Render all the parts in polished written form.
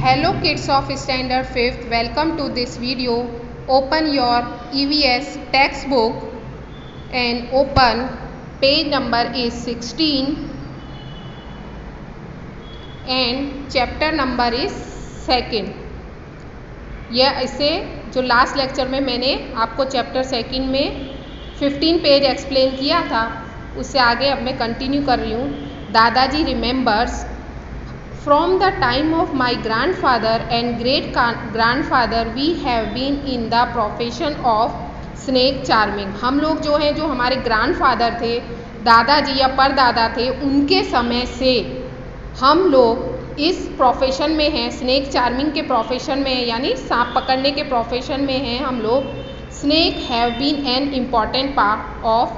Hello kids of standard 5th, welcome to this video. Open your EVS textbook and open page number is 16 and chapter number is 2nd. यह इसे जो last lecture में मैंने आपको chapter 2 में 15 page explain किया था उससे आगे अब मैं कंटिन्यू कर रही हूँ. दादाजी remembers From the time of my grandfather and great grandfather, we have been in the profession of snake charming. हम लोग जो हैं, जो हमारे ग्रैंडफादर थे, दादाजी या परदादा थे, उनके समय से हम लोग इस प्रोफेशन में हैं, स्नेक चार्मिंग के प्रोफेशन में हैं, यानी सांप पकड़ने के प्रोफेशन में हैं हम लोग. Snake have been an important part of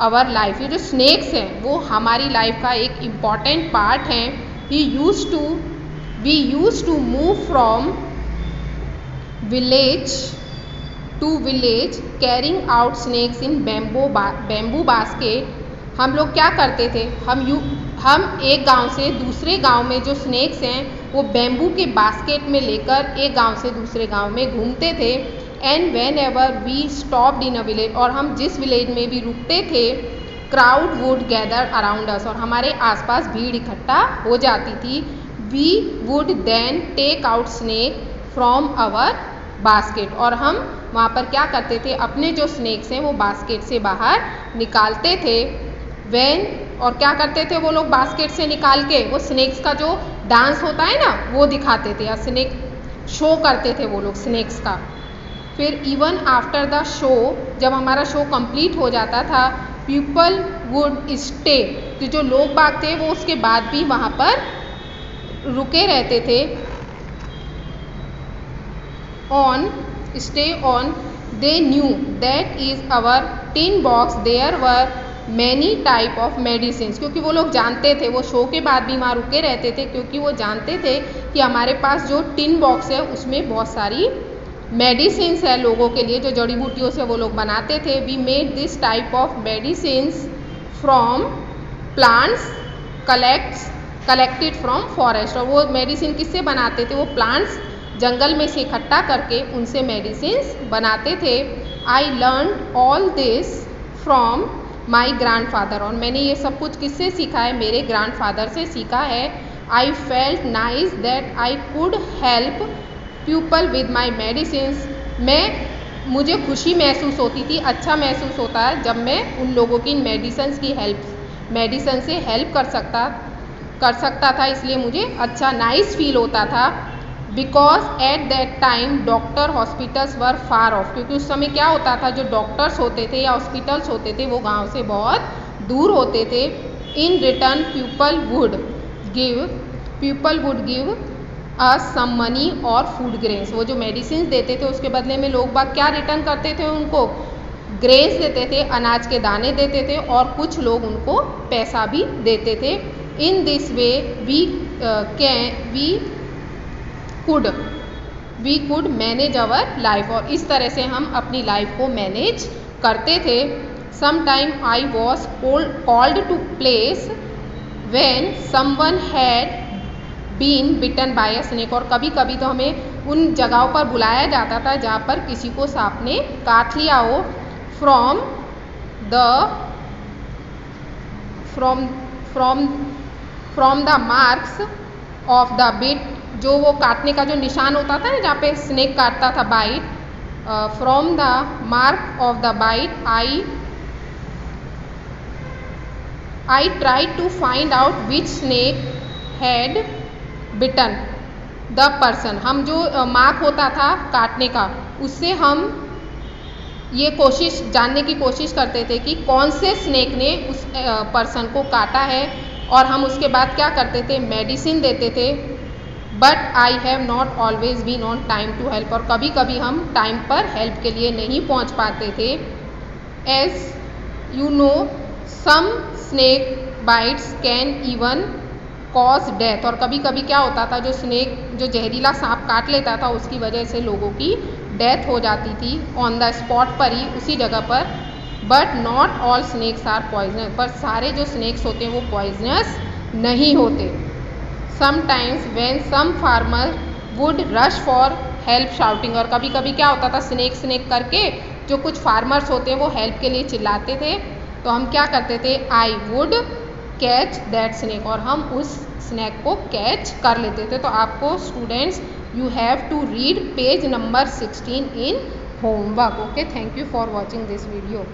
our life. ये जो स्नेक्स हैं वो हमारी लाइफ का एक इम्पॉर्टेंट पार्ट हैं. we used to move from village to village carrying out snakes in bamboo basket. हम लोग क्या करते थे, हम एक गांव से दूसरे गांव में जो स्नेक्स हैं वो बेम्बू के बास्केट में लेकर एक गांव से दूसरे गांव में घूमते थे. And whenever we stopped in a village, और हम जिस विलेज में भी रुकते थे, crowd would gather around us, और हमारे आसपास भीड़ इकट्ठा हो जाती थी. We would then take out snake from our basket, और हम वहाँ पर क्या करते थे, अपने जो स्नेक्स हैं वो बास्केट से बाहर निकालते थे. और क्या करते थे वो लोग बास्केट से निकाल के, वो स्नेक्स का जो डांस होता है ना वो दिखाते थे, या स्नेक शो करते थे वो लोग स्नेक्स का. फिर इवन आफ्टर द शो, जब हमारा शो कंप्लीट हो जाता था, पीपल वुड स्टे, तो जो लोग बाग थे वो उसके बाद भी वहाँ पर रुके रहते थे. Stay on they knew that is our tin box there were many type of medicine, क्योंकि वो लोग जानते थे, वो शो के बाद भी वहाँ रुके रहते थे क्योंकि वो जानते थे कि हमारे पास जो टिन बॉक्स है उसमें बहुत सारी मेडिसिन्स है लोगों के लिए, जो जड़ी बूटियों से वो लोग बनाते थे. We made this type of medicines from plants collected from forest, और वो मेडिसिन किससे बनाते थे, वो प्लांट्स जंगल में से इकट्ठा करके उनसे मेडिसिन्स बनाते थे. I learn all this from my grandfather, और मैंने ये सब कुछ किससे सीखा है, मेरे ग्रैंडफादर से सीखा है. I felt nice that I could help people with my medicines, मुझे खुशी महसूस होती थी, अच्छा महसूस होता है जब मैं उन लोगों की मेडिसिन से हेल्प कर सकता था, इसलिए मुझे अच्छा नाइस फील होता था. Because at that time doctor hospitals were far of, क्योंकि उस समय क्या होता था, जो डॉक्टर्स होते थे या हॉस्पिटल्स होते थे वो गांव से बहुत दूर होते थे. In return people would give some money और फूड ग्रेन्स, वो जो मेडिसिन देते थे उसके बदले में लोग बाग क्या रिटर्न करते थे, उनको ग्रेन्स देते थे, अनाज के दाने देते थे, और कुछ लोग उनको पैसा भी देते थे. In this way we could manage our life, और इस तरह से हम अपनी लाइफ को मैनेज करते थे. Some time I was called to place when someone had been bitten by a snake, और कभी कभी तो हमें उन जगहों पर बुलाया जाता था जहाँ पर किसी को सांप ने काट लिया हो. From the marks of the bit, जो वो काटने का जो निशान होता था ना जहाँ पे स्नेक काटता था, bite. From the mark of the bite I try to find out which snake had bitten the person. हम जो मार्क होता था काटने का, उससे हम ये जानने की कोशिश करते थे कि कौन से स्नेक ने उस पर्सन को काटा है, और हम उसके बाद क्या करते थे, मेडिसिन देते थे. But I have not always been on time to help, और कभी कभी हम टाइम पर हेल्प के लिए नहीं पहुंच पाते थे. As you know some snake bites can even cause death, और कभी कभी क्या होता था, जो जहरीला सांप काट लेता था उसकी वजह से लोगों की डेथ हो जाती थी ऑन द स्पॉट पर ही, उसी जगह पर. But not all snakes are poisonous, पर सारे जो स्नेक्स होते हैं वो पॉइजनस नहीं होते. Sometimes when some farmer would rush for help shouting. और कभी कभी क्या होता था, स्नेक स्नेक करके जो कुछ फार्मर्स होते हैं वो हेल्प के लिए चिल्लाते थे, तो हम क्या करते थे, I would catch that snake, और हम उस स्नेक को कैच कर लेते थे। तो आपको students you have to read page number 16 in homework. Okay, thank you for watching this video.